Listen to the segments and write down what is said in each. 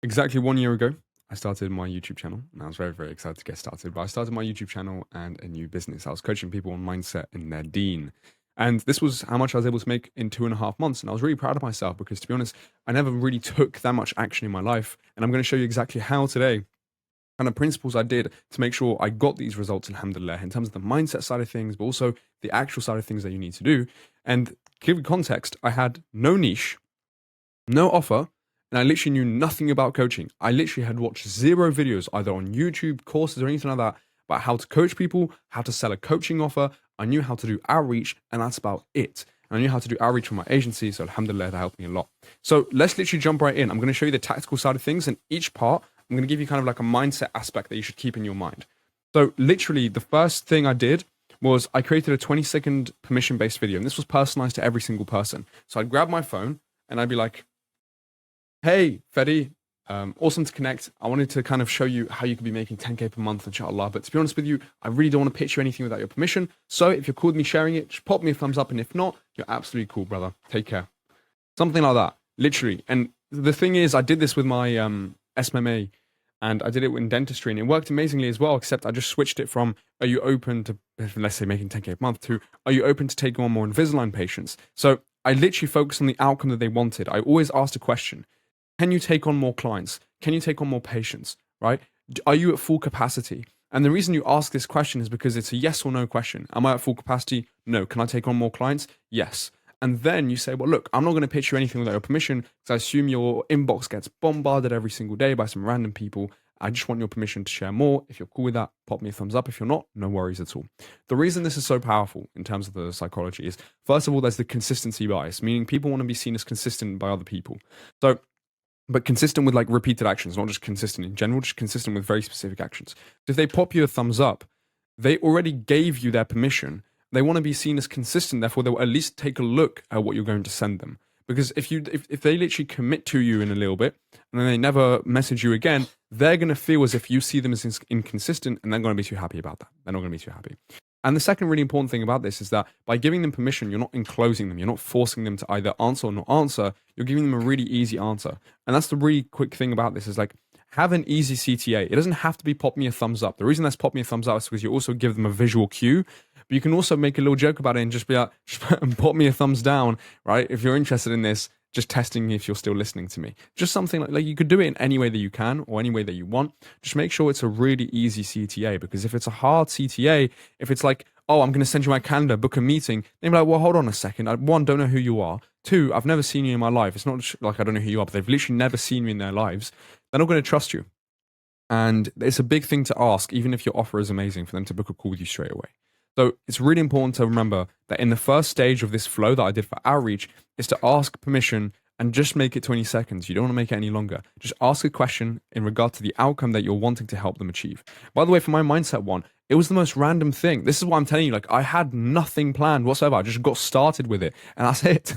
Exactly 1 year ago, I started my YouTube channel, and I was very, very excited to get started. But I started my YouTube channel and a new business. I was coaching people on mindset in their Deen. And this was how much I was able to make in 2.5 months. And I was really proud of myself because, to be honest, I never really took that much action in my life. And I'm going to show you exactly how today, kind of principles I did to make sure I got these results, alhamdulillah, in terms of the mindset side of things, but also the actual side of things that you need to do. And give you context, I had no niche, no offer, and I literally knew nothing about coaching. I literally had watched zero videos, either on YouTube, courses, or anything like that, about how to coach people, how to sell a coaching offer. I knew how to do outreach, and that's about it. And I knew how to do outreach for my agency, so alhamdulillah, that helped me a lot. So let's literally jump right in. I'm going to show you the tactical side of things, and each part, I'm going to give you kind of like a mindset aspect that you should keep in your mind. So literally, the first thing I did was I created a 20-second permission-based video, and this was personalized to every single person. So I'd grab my phone, and I'd be like, hey, Fedi, awesome to connect. I wanted to kind of show you how you could be making 10K per month, inshallah. But to be honest with you, I really don't want to pitch you anything without your permission. So if you're cool with me sharing it, just pop me a thumbs up. And if not, you're absolutely cool, brother. Take care. Something like that, literally. And the thing is, I did this with my SMMA, and I did it in dentistry, and it worked amazingly as well, except I just switched it from, are you open to, let's say, making 10K a month, to, are you open to taking on more Invisalign patients? So I literally focused on the outcome that they wanted. I always asked a question. Can you take on more clients? Can you take on more patients, right? Are you at full capacity? And the reason you ask this question is because it's a yes or no question. Am I at full capacity? No. Can I take on more clients? Yes. And then you say, well, look, I'm not going to pitch you anything without your permission because I assume your inbox gets bombarded every single day by some random people. I just want your permission to share more. If you're cool with that, pop me a thumbs up. If you're not, no worries at all. The reason this is so powerful in terms of the psychology is, first of all, there's the consistency bias, meaning people want to be seen as consistent by other people. So, but consistent with like repeated actions, not just consistent in general, just consistent with very specific actions. So if they pop you a thumbs up, they already gave you their permission. They want to be seen as consistent, therefore they'll at least take a look at what you're going to send them. Because if they literally commit to you in a little bit and then they never message you again, they're going to feel as if you see them as inconsistent, and they're going to be too happy about that. They're not going to be too happy. And the second really important thing about this is that by giving them permission, you're not enclosing them. You're not forcing them to either answer or not answer. You're giving them a really easy answer. And that's the really quick thing about this is like, have an easy CTA. It doesn't have to be pop me a thumbs up. The reason that's pop me a thumbs up is because you also give them a visual cue. But you can also make a little joke about it and just be like, pop me a thumbs down, right? If you're interested in this, just testing if you're still listening to me. Just something like you could do it in any way that you can or any way that you want. Just make sure it's a really easy CTA, because if it's a hard CTA, if it's like, oh, I'm going to send you my calendar, book a meeting, then you're like, well, hold on a second. I, one, don't know who you are. Two, I've never seen you in my life. It's not like I don't know who you are, but they've literally never seen you in their lives. They're not going to trust you. And it's a big thing to ask, even if your offer is amazing, for them to book a call with you straight away. So it's really important to remember that in the first stage of this flow that I did for outreach is to ask permission and just make it 20 seconds. You don't want to make it any longer. Just ask a question in regard to the outcome that you're wanting to help them achieve. By the way, for my mindset one, it was the most random thing. This is what I'm telling you. Like, I had nothing planned whatsoever. I just got started with it, and that's it.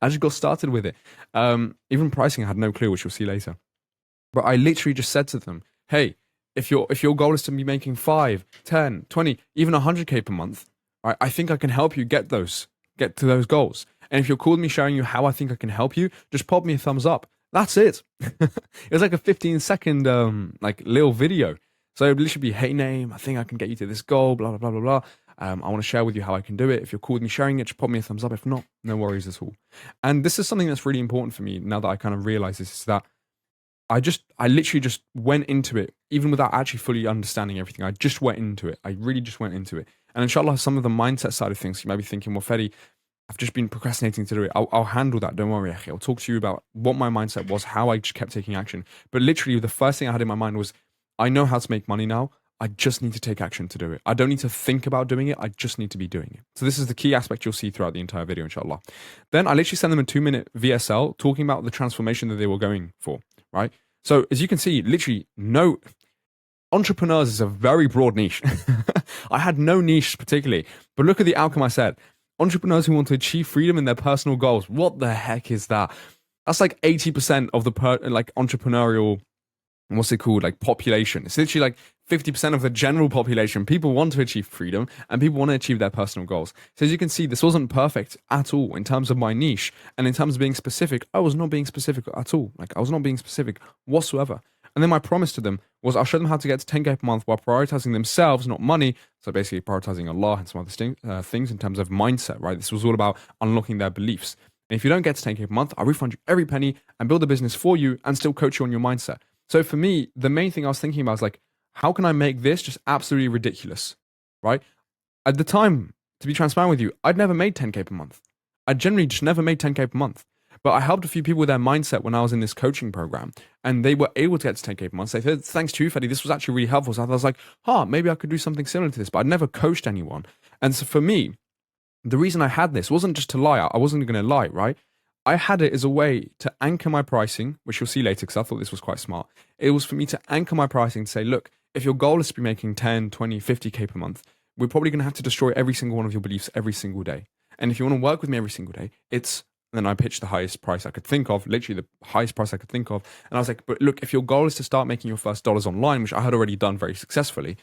I just got started with it. Even pricing, I had no clue, which you'll see later. But I literally just said to them, hey, if your goal is to be making 5, 10, 20, even 100K per month, right, I think I can help you get to those goals. And if you're cool with me sharing you how I think I can help you, just pop me a thumbs up. That's it. It was like a 15-second like little video. So it would literally be, hey name, I think I can get you to this goal, blah, blah, blah, blah, blah. I want to share with you how I can do it. If you're cool with me sharing it, just pop me a thumbs up. If not, no worries at all. And this is something that's really important for me now that I kind of realize this, is that I literally just went into it, even without actually fully understanding everything. I just went into it. I really just went into it. And inshallah, some of the mindset side of things, you might be thinking, well, Fedi, I've just been procrastinating to do it. I'll handle that. Don't worry, Akhi. I'll talk to you about what my mindset was, how I just kept taking action. But literally, the first thing I had in my mind was, I know how to make money now. I just need to take action to do it. I don't need to think about doing it. I just need to be doing it. So this is the key aspect you'll see throughout the entire video, inshallah. Then I literally sent them a 2-minute VSL talking about the transformation that they were going for, right? So as you can see, literally no... Entrepreneurs is a very broad niche. I had no niche particularly, but look at the outcome I said. Entrepreneurs who want to achieve freedom in their personal goals. What the heck is that? That's like 80% of the entrepreneurial what's it called? Like population. It's literally like 50% of the general population. People want to achieve freedom and people want to achieve their personal goals. So as you can see, this wasn't perfect at all in terms of my niche. And in terms of being specific, I was not being specific at all. Like I was not being specific whatsoever. And then my promise to them was I'll show them how to get to 10K per month while prioritizing themselves, not money. So basically prioritizing Allah and some other things in terms of mindset, right? This was all about unlocking their beliefs. And if you don't get to 10K per month, I'll refund you every penny and build a business for you and still coach you on your mindset. So for me, the main thing I was thinking about was like, how can I make this just absolutely ridiculous, right? At the time, to be transparent with you, I'd never made 10K per month. I generally just never made 10K per month. But I helped a few people with their mindset when I was in this coaching program, and they were able to get to 10K per month. They said, thanks to you, Fedi, this was actually really helpful. So I was like, maybe I could do something similar to this, but I'd never coached anyone. And so for me, the reason I had this wasn't just to lie. I wasn't going to lie, right? I had it as a way to anchor my pricing, which you'll see later because I thought this was quite smart. It was for me to anchor my pricing to say, look, if your goal is to be making 10, 20, 50K per month, we're probably going to have to destroy every single one of your beliefs every single day. And if you want to work with me every single day, and then I pitched the highest price I could think of, literally the highest price I could think of. And I was like, but look, if your goal is to start making your first dollars online, which I had already done very successfully,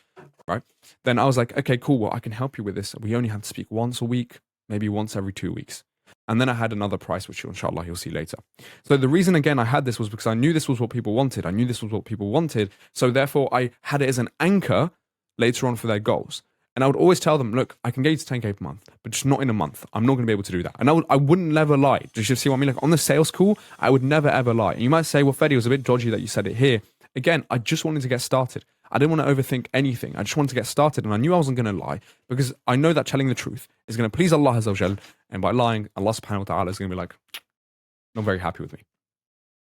right? Then I was like, okay, cool. Well, I can help you with this. We only have to speak once a week, maybe once every 2 weeks. And then I had another price, which inshallah you'll see later. So the reason, again, I had this was because I knew this was what people wanted. I knew this was what people wanted. So therefore, I had it as an anchor later on for their goals. And I would always tell them, look, I can get you to 10K per month, but just not in a month. I'm not going to be able to do that. And I wouldn't never lie. Did you see what I mean? Like on the sales call, I would never, ever lie. And you might say, well, Fedi, it was a bit dodgy that you said it here. Again, I just wanted to get started. I didn't want to overthink anything. I just wanted to get started. And I knew I wasn't going to lie because I know that telling the truth is going to please Allah Azza wa Jal. And by lying, Allah subhanahu wa ta'ala is going to be like, not very happy with me.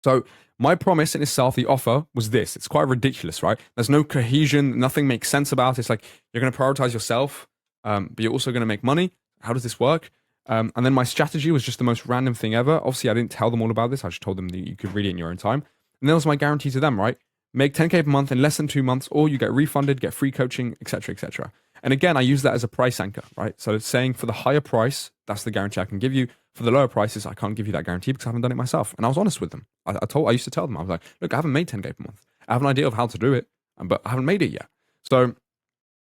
So my promise in itself, the offer was this. It's quite ridiculous, right? There's no cohesion. Nothing makes sense about it. It's like you're going to prioritize yourself, but you're also going to make money. How does this work? And then my strategy was just the most random thing ever. Obviously, I didn't tell them all about this. I just told them that you could read it in your own time. And that was my guarantee to them, right? Make 10K per month in less than 2 months, or you get refunded, get free coaching, etc., etc. And again, I use that as a price anchor, right? So it's saying for the higher price, that's the guarantee I can give you. For the lower prices, I can't give you that guarantee because I haven't done it myself. And I was honest with them. I used to tell them, I was like, look, I haven't made 10K per month. I have an idea of how to do it, but I haven't made it yet. So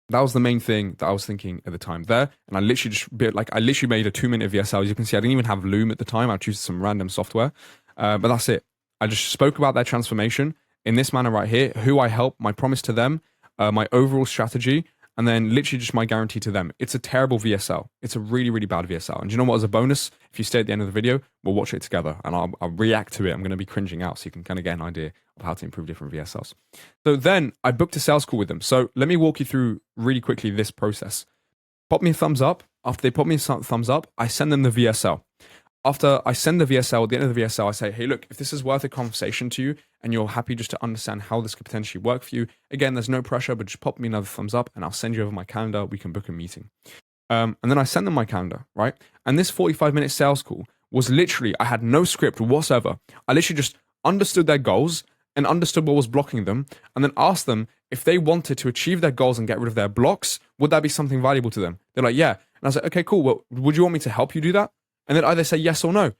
that was the main thing that I was thinking at the time there. And I literally made a 2-minute VSL. As you can see, I didn't even have Loom at the time. I chose some random software, but that's it. I just spoke about their transformation in this manner right here, who I help, my promise to them, my overall strategy, and then literally just my guarantee to them. It's a terrible VSL. It's a really, really bad VSL. And do you know what, as a bonus, if you stay at the end of the video, we'll watch it together and I'll react to it. I'm going to be cringing out so you can kind of get an idea of how to improve different VSLs. So then I booked a sales call with them. So let me walk you through really quickly this process. Pop me a thumbs up. After they pop me a thumbs up, I send them the VSL. After I send the VSL, at the end of the VSL, I say, hey, look, if this is worth a conversation to you and you're happy just to understand how this could potentially work for you, again, there's no pressure, but just pop me another thumbs up and I'll send you over my calendar. We can book a meeting. And then I send them my calendar, right? And this 45-minute sales call was literally, I had no script whatsoever. I literally just understood their goals and understood what was blocking them and then asked them if they wanted to achieve their goals and get rid of their blocks, would that be something valuable to them? They're like, yeah. And I was like, okay, cool. Well, would you want me to help you do that? And then either say yes or no.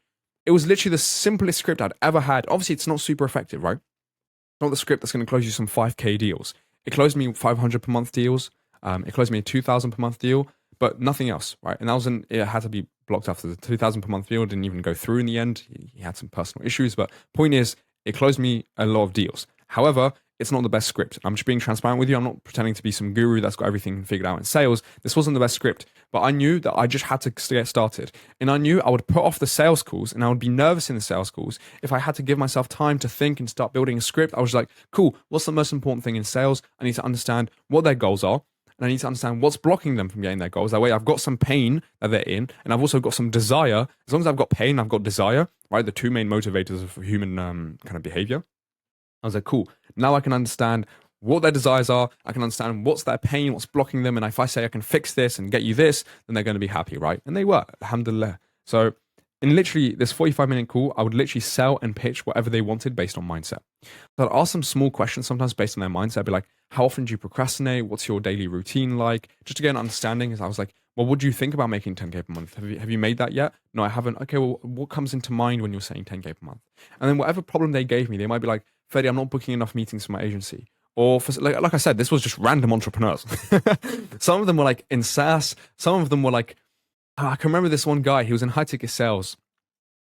It was literally the simplest script I'd ever had. Obviously, it's not super effective, right? It's not the script that's going to close you some 5K deals. It closed me 500 per month deals. It closed me a 2,000 per month deal, but nothing else, right? And it had to be blocked after the 2,000 per month deal. Didn't even go through in the end. He had some personal issues, but point is, it closed me a lot of deals. However, it's not the best script. I'm just being transparent with you. I'm not pretending to be some guru that's got everything figured out in sales. This wasn't the best script, but I knew that I just had to get started. And I knew I would put off the sales calls and I would be nervous in the sales calls if I had to give myself time to think and start building a script. I was like, cool, what's the most important thing in sales? I need to understand what their goals are. And I need to understand what's blocking them from getting their goals. That way I've got some pain that they're in, and I've also got some desire. As long as I've got pain, I've got desire, right? The two main motivators of human kind of behavior. I was like, cool. Now I can understand what their desires are. I can understand what's their pain, what's blocking them. And if I say I can fix this and get you this, then they're going to be happy, right? And they were, alhamdulillah. So in literally this 45-minute call, I would literally sell and pitch whatever they wanted based on mindset. So I'd ask some small questions sometimes based on their mindset. I'd be like, how often do you procrastinate? What's your daily routine like? Just to get an understanding. As I was like, well, what do you think about making 10K per month? Have you made that yet? No, I haven't. Okay, well, what comes into mind when you're saying 10K per month? And then whatever problem they gave me, they might be like, Fedi, I'm not booking enough meetings for my agency. Or for, like I said, this was just random entrepreneurs. Some of them were like in SaaS. Some of them were like, I can remember this one guy, he was in high ticket sales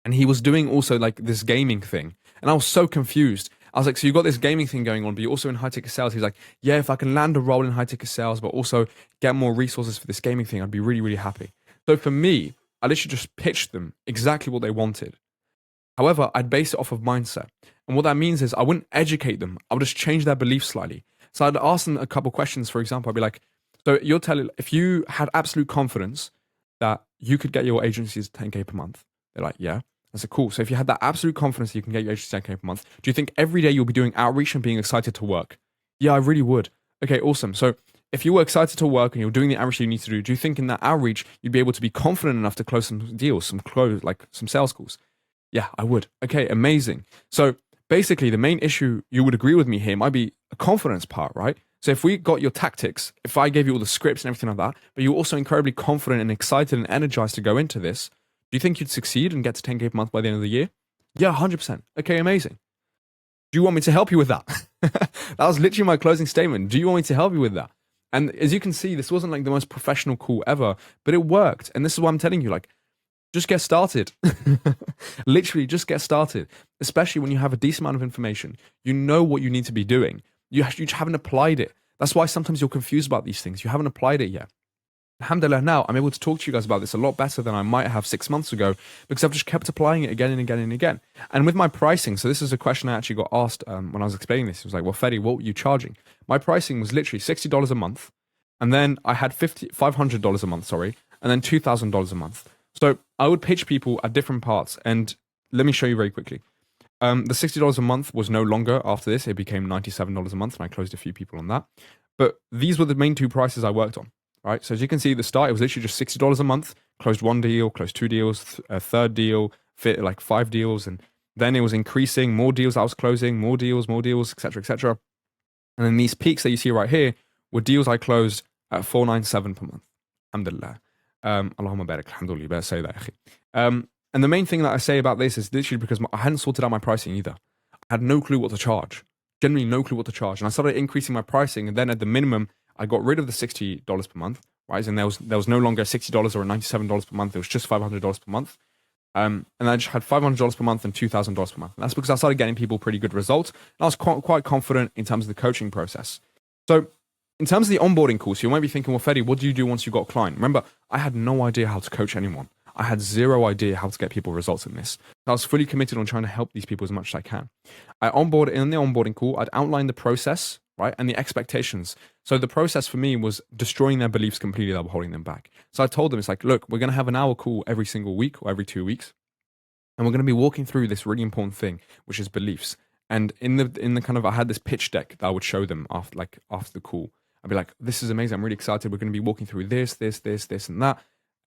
and he was doing also like this gaming thing. And I was so confused. I was like, so you got this gaming thing going on, but you're also in high ticket sales. He's like, yeah, if I can land a role in high ticket sales, but also get more resources for this gaming thing, I'd be really, really happy. So for me, I literally just pitched them exactly what they wanted. However, I'd base it off of mindset. And what that means is I wouldn't educate them. I would just change their beliefs slightly. So I'd ask them a couple questions. For example, I'd be like, so you're telling, if you had absolute confidence that you could get your agencies 10K per month, they're like, yeah. I said, cool. So if you had that absolute confidence that you can get your agency 10K per month, do you think every day you'll be doing outreach and being excited to work? Yeah, I really would. Okay, awesome. So if you were excited to work and you're doing the outreach you need to do you think in that outreach you'd be able to be confident enough to close some deals, some sales calls? Yeah, I would. Okay, amazing. So basically, the main issue you would agree with me here might be a confidence part, right? So if we got your tactics, if I gave you all the scripts and everything like that, but you're also incredibly confident and excited and energized to go into this, do you think you'd succeed and get to 10K per month by the end of the year? Yeah, 100%. Okay, amazing. Do you want me to help you with that? That was literally my closing statement. Do you want me to help you with that? And as you can see, this wasn't like the most professional call ever, but it worked. And this is what I'm telling you, like, just get started. Literally, just get started. Especially when you have a decent amount of information. You know what you need to be doing. You haven't applied it. That's why sometimes you're confused about these things. You haven't applied it yet. Alhamdulillah, now I'm able to talk to you guys about this a lot better than I might have 6 months ago because I've just kept applying it again and again and again. And with my pricing, so this is a question I actually got asked when I was explaining this. It was like, well, Fedi, what were you charging? My pricing was literally $60 a month. And then I had $500 a month, sorry. And then $2,000 a month. So I would pitch people at different parts. And let me show you very quickly. The $60 a month was no longer after this. It became $97 a month. And I closed a few people on that. But these were the main two prices I worked on. Right, so as you can see at the start, it was literally just $60 a month, closed one deal, closed two deals, a third deal, fit like 5 deals, and then it was increasing, more deals I was closing, more deals, etc., etc. And then these peaks that you see right here were deals I closed at 497 per month. Alhamdulillah. Allahumma barak, alhamdulillah, you better say that. And the main thing that I say about this is literally because I hadn't sorted out my pricing either. I had no clue what to charge, generally no clue what to charge. And I started increasing my pricing, and then at the minimum, I got rid of the $60 per month, right? And there was no longer $60 or $97 per month. It was just $500 per month. And I just had $500 per month and $2,000 per month. And that's because I started getting people pretty good results. And I was quite confident in terms of the coaching process. So in terms of the onboarding course, you might be thinking, well, Fedi, what do you do once you got a client? Remember, I had no idea how to coach anyone. I had zero idea how to get people results in this. I was fully committed on trying to help these people as much as I can. In the onboarding call, I'd outline the process, right? And the expectations. So the process for me was destroying their beliefs completely that were holding them back. So I told them, it's like, look, we're going to have an hour call every single week or every 2 weeks. And we're going to be walking through this really important thing, which is beliefs. And in the kind of, I had this pitch deck that I would show them after the call. I'd be like, this is amazing. I'm really excited. We're going to be walking through this, and that.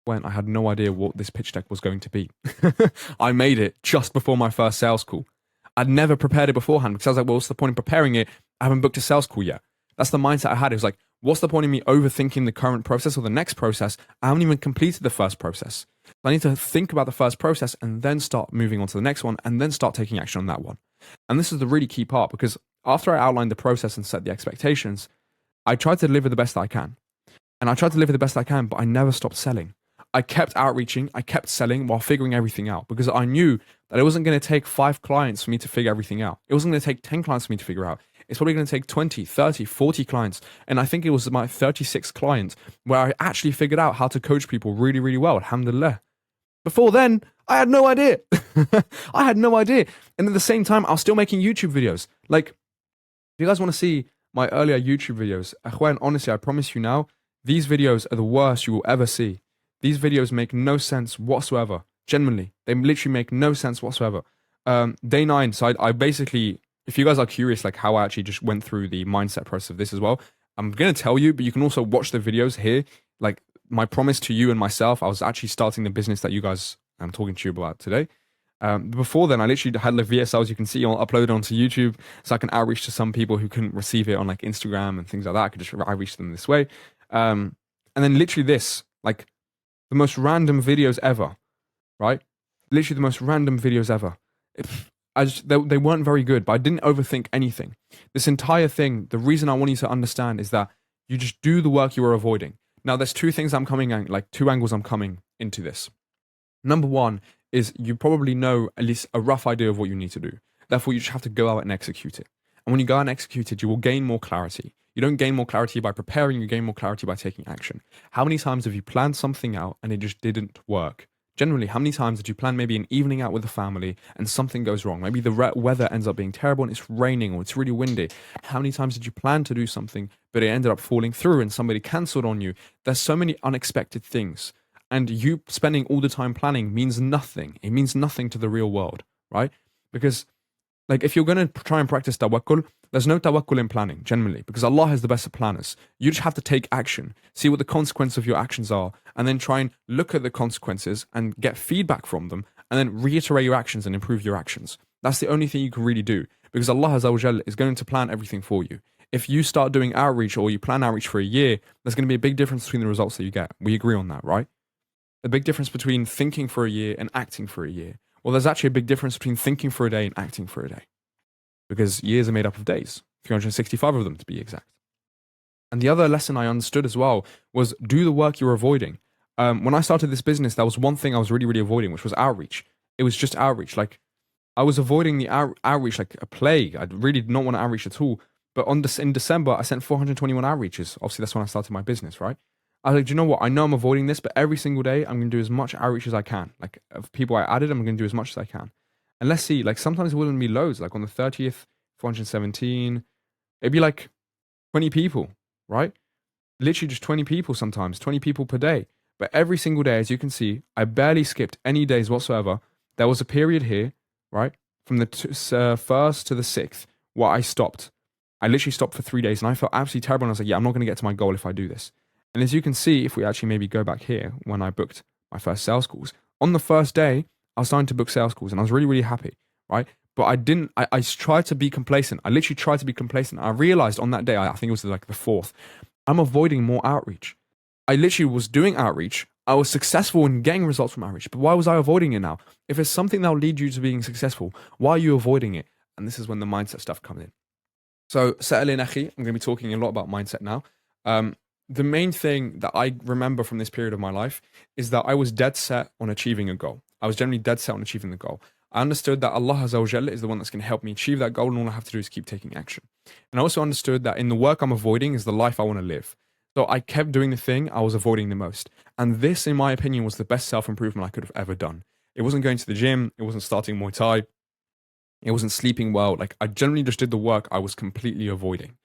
When I had no idea what this pitch deck was going to be. I made it just before my first sales call. I'd never prepared it beforehand because I was like, well, what's the point in preparing it? I haven't booked a sales call yet. That's the mindset I had. It was like, what's the point in me overthinking the current process or the next process? I haven't even completed the first process. So I need to think about the first process and then start moving on to the next one and then start taking action on that one. And this is the really key part because after I outlined the process and set the expectations, I tried to deliver the best I can. And I tried to deliver the best I can, but I never stopped selling. I kept outreaching, I kept selling while figuring everything out because I knew that it wasn't going to take 5 clients for me to figure everything out. It wasn't going to take 10 clients for me to figure out. It's probably going to take 20, 30, 40 clients. And I think it was my 36th client where I actually figured out how to coach people really, really well. Alhamdulillah. Before then, I had no idea. I had no idea. And at the same time, I was still making YouTube videos. Like, if you guys want to see my earlier YouTube videos, Akhwan, honestly, I promise you now, these videos are the worst you will ever see. These videos make no sense whatsoever. Genuinely, they literally make no sense whatsoever. Day 9, so I basically, if you guys are curious, like how I actually just went through the mindset process of this as well, I'm going to tell you, but you can also watch the videos here. Like my promise to you and myself, I was actually starting the business that you guys, I'm talking to you about today. Before then, I literally had the VSLs, you can see, I'll upload it onto YouTube so I can outreach to some people who couldn't receive it on like Instagram and things like that. I could just outreach them this way. And then literally this, like, the most random videos ever, right? Literally the most random videos ever. they weren't very good, but I didn't overthink anything. This entire thing, the reason I want you to understand is that you just do the work you are avoiding. Now, there's two things I'm coming at, like two angles I'm coming into this. Number one is you probably know at least a rough idea of what you need to do. Therefore, you just have to go out and execute it. And when you go out and execute it, you will gain more clarity. You don't gain more clarity by preparing, you gain more clarity by taking action. How many times have you planned something out and it just didn't work? Generally, how many times did you plan maybe an evening out with the family and something goes wrong? Maybe the weather ends up being terrible and it's raining or it's really windy. How many times did you plan to do something, but it ended up falling through and somebody cancelled on you? There's so many unexpected things. And you spending all the time planning means nothing. It means nothing to the real world, right? Because like if you're going to try and practice tawakkul, there's no tawakkul in planning generally because Allah is the best of planners. You just have to take action, see what the consequences of your actions are, and then try and look at the consequences and get feedback from them, and then reiterate your actions and improve your actions. That's the only thing you can really do because Allah Azza wa Jal is going to plan everything for you. If you start doing outreach or you plan outreach for a year, there's going to be a big difference between the results that you get. We agree on that, right? A big difference between thinking for a year and acting for a year. Well, there's actually a big difference between thinking for a day and acting for a day. Because years are made up of days, 365 of them to be exact. And the other lesson I understood as well was do the work you're avoiding. When I started this business, that was one thing I was really, really avoiding, which was outreach. It was just outreach. Like I was avoiding the outreach like a plague. I really did not want to outreach at all. But in December, I sent 421 outreaches. Obviously, that's when I started my business, right? I was like, do you know what? I know I'm avoiding this, but every single day, I'm going to do as much outreach as I can. Like, of people I added, I'm going to do as much as I can. And let's see, like, sometimes it wouldn't be loads. Like, on the 30th, 417, it'd be like 20 people, right? Literally just 20 people sometimes, 20 people per day. But every single day, as you can see, I barely skipped any days whatsoever. There was a period here, right? From the 1st to the 6th, where I stopped. I literally stopped for 3 days, and I felt absolutely terrible. And I was like, yeah, I'm not going to get to my goal if I do this. And as you can see, if we actually maybe go back here, when I booked my first sales calls, on the first day, I was starting to book sales calls and I was really, really happy, right? But I tried to be complacent. I literally tried to be complacent. I realized on that day, I think it was like the 4th, I'm avoiding more outreach. I literally was doing outreach. I was successful in getting results from outreach, but why was I avoiding it now? If it's something that will lead you to being successful, why are you avoiding it? And this is when the mindset stuff comes in. So, settle in, akhi. I'm going to be talking a lot about mindset now. The main thing that I remember from this period of my life is that I was dead set on achieving a goal. I was generally dead set on achieving the goal. I understood that Allah Azza wa Jalla is the one that's going to help me achieve that goal, and all I have to do is keep taking action. And I also understood that in the work I'm avoiding is the life I want to live. So I kept doing the thing I was avoiding the most. And this, in my opinion, was the best self-improvement I could have ever done. It wasn't going to the gym. It wasn't starting Muay Thai. It wasn't sleeping well. Like, I generally just did the work I was completely avoiding.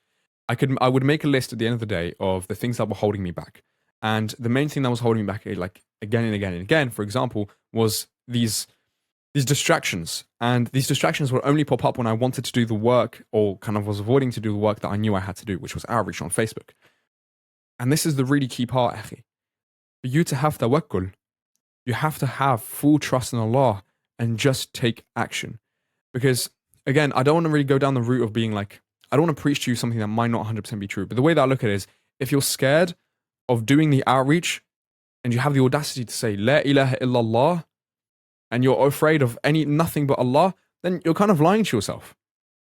I would make a list at the end of the day of the things that were holding me back. And the main thing that was holding me back, like again and again and again, for example, was these distractions. And these distractions would only pop up when I wanted to do the work, or kind of was avoiding to do the work that I knew I had to do, which was outreach on Facebook. And this is the really key part, akhi. For you to have tawakkul, you have to have full trust in Allah and just take action. Because again, I don't want to really go down the route of being like, I don't want to preach to you something that might not 100% be true. But the way that I look at it is, if you're scared of doing the outreach and you have the audacity to say, La ilaha illallah, and you're afraid of nothing but Allah, then you're kind of lying to yourself.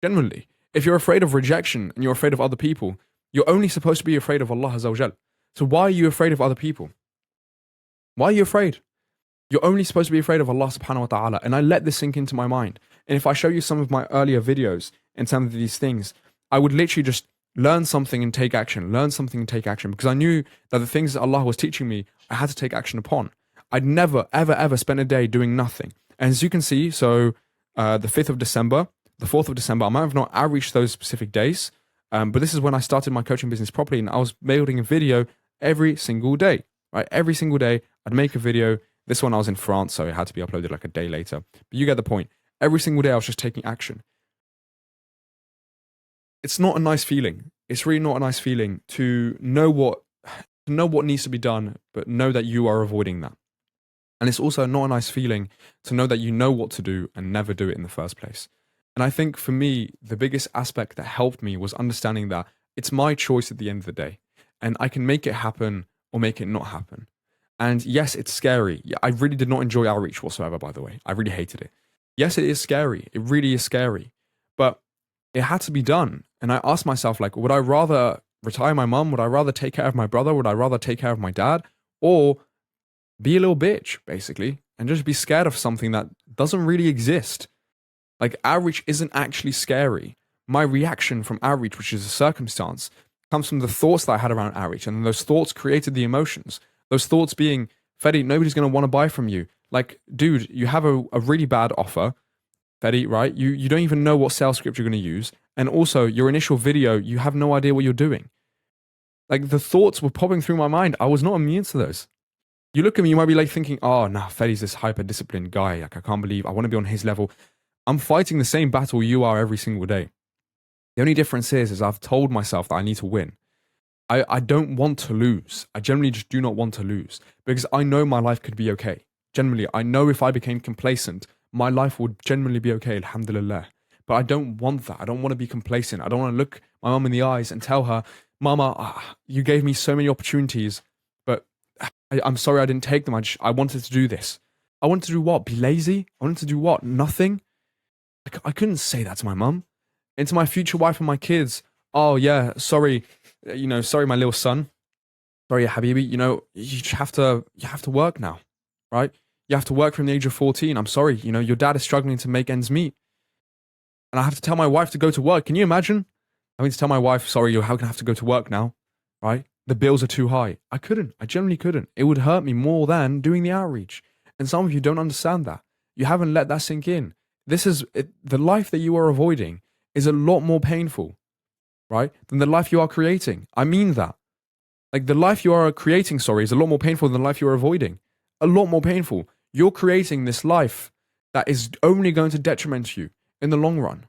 Generally, if you're afraid of rejection and you're afraid of other people, you're only supposed to be afraid of Allah Azza wa Jal. So why are you afraid of other people? Why are you afraid? You're only supposed to be afraid of Allah subhanahu wa ta'ala. And I let this sink into my mind. And if I show you some of my earlier videos in some of these things, I would literally just learn something and take action, because I knew that the things that Allah was teaching me, I had to take action upon. I'd never, ever, ever spend a day doing nothing. And as you can see, so the 5th of December, the 4th of December, I might have not outreached those specific days, but this is when I started my coaching business properly, and I was building a video every single day, right? Every single day, I'd make a video. This one I was in France, so it had to be uploaded like a day later. But you get the point. Every single day, I was just taking action. It's not a nice feeling. It's really not a nice feeling to know what needs to be done, but know that you are avoiding that. And it's also not a nice feeling to know that you know what to do and never do it in the first place. And I think for me, the biggest aspect that helped me was understanding that it's my choice at the end of the day. And I can make it happen or make it not happen. And yes, it's scary. I really did not enjoy outreach whatsoever, by the way. I really hated it. Yes, it is scary. It really is scary. But it had to be done. And I asked myself, like, would I rather retire my mum? Would I rather take care of my brother? Would I rather take care of my dad? Or be a little bitch, basically, and just be scared of something that doesn't really exist? Like, outreach isn't actually scary. My reaction from outreach, which is a circumstance, comes from the thoughts that I had around outreach. And those thoughts created the emotions. Those thoughts being, Fedi, nobody's going to want to buy from you. Like, dude, you have a really bad offer, Fedi, right? You don't even know what sales script you're going to use. And also, your initial video, you have no idea what you're doing. Like, the thoughts were popping through my mind. I was not immune to those. You look at me, you might be like thinking, oh, nah, Fedi's this hyper disciplined guy. Like, I can't believe I want to be on his level. I'm fighting the same battle you are every single day. The only difference is I've told myself that I need to win. I don't want to lose. I generally just do not want to lose because I know my life could be okay. Generally, I know if I became complacent, my life would generally be okay, alhamdulillah. But I don't want that. I don't want to be complacent. I don't want to look my mum in the eyes and tell her, Mama, you gave me so many opportunities, but I'm sorry I didn't take them. I wanted to do this. I wanted to do what? Be lazy? I wanted to do what? Nothing? I couldn't say that to my mum. And to my future wife and my kids, oh yeah, sorry, sorry, my little son. Sorry, Habibi, you have to work now, right? You have to work from the age of 14. I'm sorry, your dad is struggling to make ends meet. And I have to tell my wife to go to work. Can you imagine? Having to tell my wife, sorry, you're going to have to go to work now, right? The bills are too high. I couldn't. I generally couldn't. It would hurt me more than doing the outreach. And some of you don't understand that. You haven't let that sink in. The life that you are avoiding is a lot more painful, right, than the life you are creating. I mean that. Like, the life you are creating, is a lot more painful than the life you are avoiding. A lot more painful. You're creating this life that is only going to detriment you in the long run.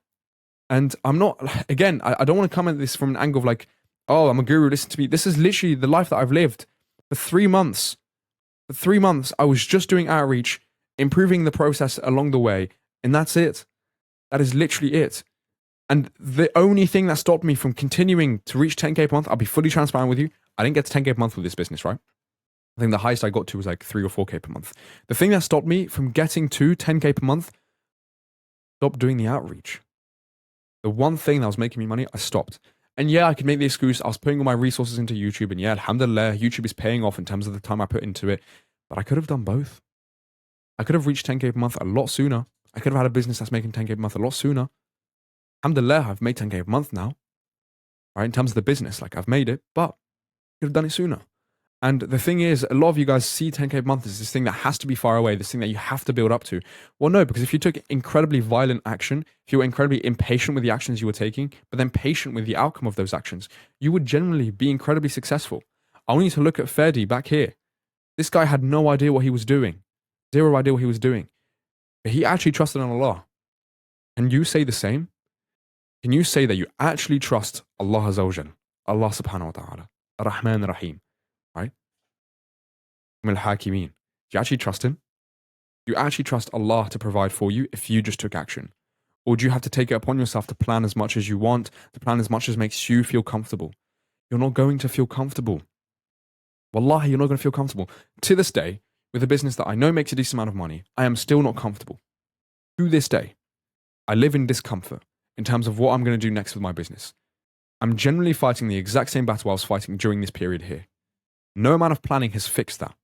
And I'm not, again, I don't want to come at this from an angle of like, oh, I'm a guru, listen to me. This is literally the life that I've lived for 3 months. For 3 months, I was just doing outreach, improving the process along the way, and that's it. That is literally it. And the only thing that stopped me from continuing to reach 10K per month, I'll be fully transparent with you, I didn't get to 10K per month with this business, right? I think the highest I got to was like 3 or 4K per month. The thing that stopped me from getting to 10K per month, stop doing the outreach. The one thing that was making me money, I stopped. And yeah, I could make the excuse, I was putting all my resources into YouTube, and yeah, alhamdulillah, YouTube is paying off in terms of the time I put into it. But I could have done both. I could have reached 10K per month a lot sooner. I could have had a business that's making 10K per month a lot sooner. Alhamdulillah, I've made 10K a month now, right? In terms of the business, like I've made it, but I could have done it sooner. And the thing is, a lot of you guys see 10K a month as this thing that has to be far away, this thing that you have to build up to. Well, no, because if you took incredibly violent action, if you were incredibly impatient with the actions you were taking, but then patient with the outcome of those actions, you would generally be incredibly successful. I want you to look at Fedi back here. This guy had no idea what he was doing. Zero idea what he was doing. But he actually trusted in Allah. Can you say the same? Can you say that you actually trust Allah Azza wa Jal, Allah subhanahu wa ta'ala, Ar-Rahman Ar-Rahim, right? Al-Hakimin. Do you actually trust him? Do you actually trust Allah to provide for you if you just took action? Or do you have to take it upon yourself to plan as much as you want, to plan as much as makes you feel comfortable? You're not going to feel comfortable. Wallahi, you're not going to feel comfortable. To this day, with a business that I know makes a decent amount of money, I am still not comfortable. To this day, I live in discomfort in terms of what I'm going to do next with my business. I'm generally fighting the exact same battle I was fighting during this period here. No amount of planning has fixed that.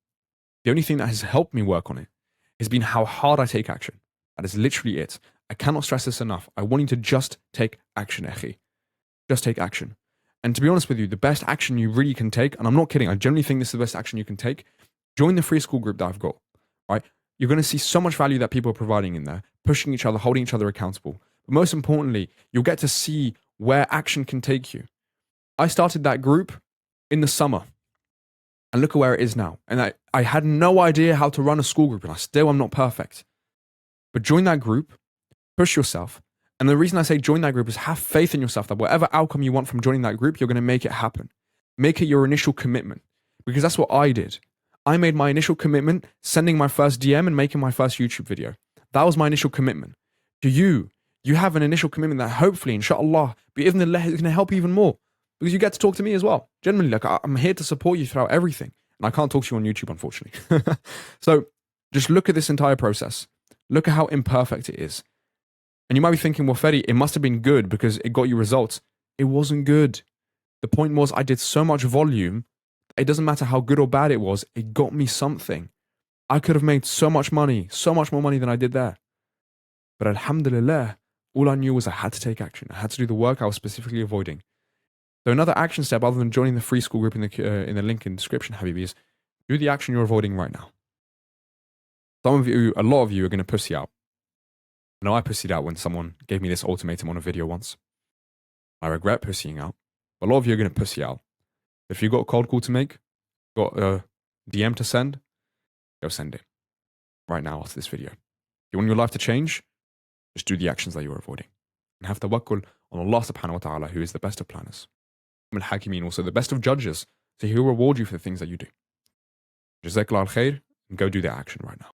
The only thing that has helped me work on it has been how hard I take action. That is literally it. I cannot stress this enough. I want you to just take action, Echi. Just take action. And to be honest with you, the best action you really can take, and I'm not kidding, I generally think this is the best action you can take, join the free school group that I've got, right? You're going to see so much value that people are providing in there, pushing each other, holding each other accountable. But most importantly, you'll get to see where action can take you. I started that group in the summer. And look at where it is now. And I had no idea how to run a school group, and I still am not perfect. But join that group, push yourself. And the reason I say join that group is have faith in yourself that whatever outcome you want from joining that group, you're going to make it happen. Make it your initial commitment. Because that's what I did. I made my initial commitment sending my first DM and making my first YouTube video. That was my initial commitment. To you, you have an initial commitment that hopefully, inshallah, bi'idhnillah, is going to help you even more. Because you get to talk to me as well. Generally, like I'm here to support you throughout everything. And I can't talk to you on YouTube, unfortunately. So just look at this entire process. Look at how imperfect it is. And you might be thinking, well, Fedi, it must have been good because it got you results. It wasn't good. The point was, I did so much volume. It doesn't matter how good or bad it was. It got me something. I could have made so much money, so much more money than I did there. But alhamdulillah, all I knew was I had to take action. I had to do the work I was specifically avoiding. So another action step, other than joining the free school group in the link in the description, Habibi, is do the action you're avoiding right now. Some of you, a lot of you are going to pussy out. I know I pussied out when someone gave me this ultimatum on a video once. I regret pussying out. A lot of you are going to pussy out. If you've got a cold call to make, got a DM to send, go send it right now after this video. If you want your life to change, just do the actions that you're avoiding. And have tawakkul on Allah subhanahu wa ta'ala, who is the best of planners. Al-Hakimin, also the best of judges. So he'll reward you for the things that you do. Jazakallah al-khair, and go do that action right now.